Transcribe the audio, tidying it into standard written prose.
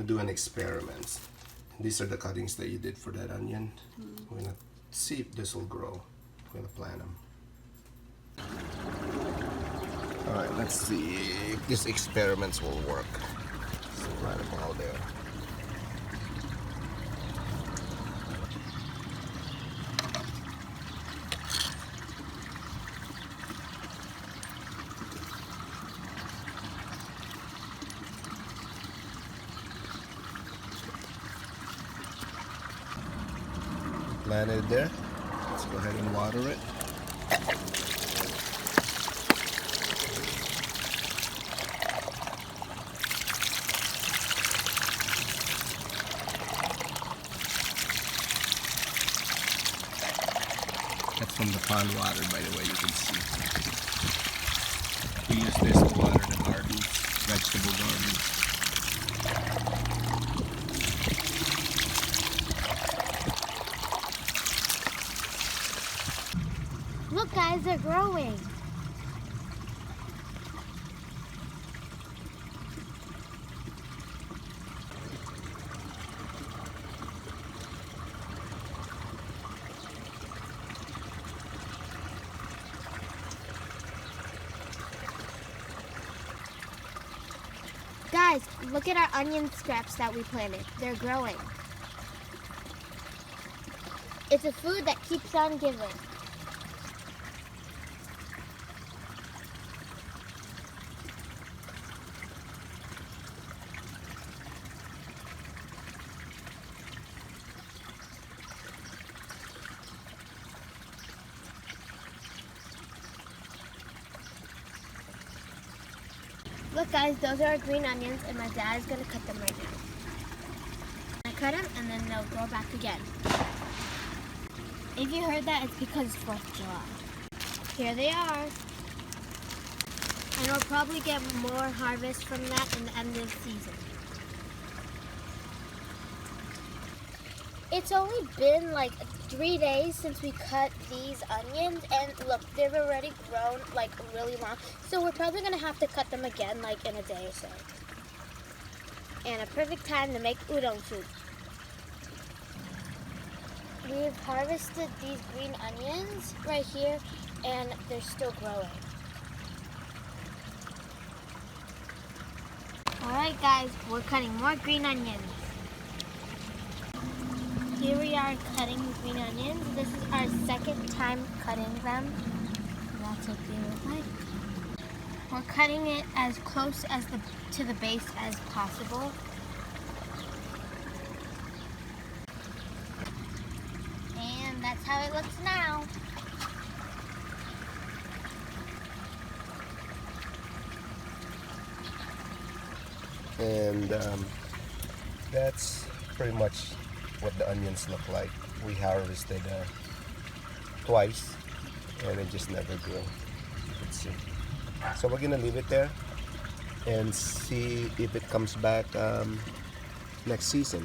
to do an experiment. These are the cuttings that you did for that onion. We're going to see if this will grow. We're going to plant them. Alright, let's see if these experiments will work. Let's plant them all there. Planted there. Let's go ahead and water it. That's from the pond water, by the way, you can see. We use this to water the gardens, vegetable gardens. Look guys, they're growing. Guys, look at our onion scraps that we planted. They're growing. It's a food that keeps on giving. Look guys, those are our green onions and my dad is going to cut them right now. I cut them and then they'll grow back again. If you heard that, it's because it's 4th of July. Here they are. And we'll probably get more harvest from that in the end of the season. It's only been like 3 days since we cut these onions, and look, they've already grown like really long. So we're probably gonna have to cut them again like in a day or so. And a perfect time to make udon soup. We've harvested these green onions right here, and they're still growing. Alright guys, we're cutting more green onions. Here we are cutting the green onions. This is our 2nd time cutting them. That's what they look like. We're cutting it as close as to the base as possible. And that's how it looks now. And that's pretty much what the onions look like. We harvested twice and it just never grew. You can see. So we're gonna leave it there and see if it comes back next season.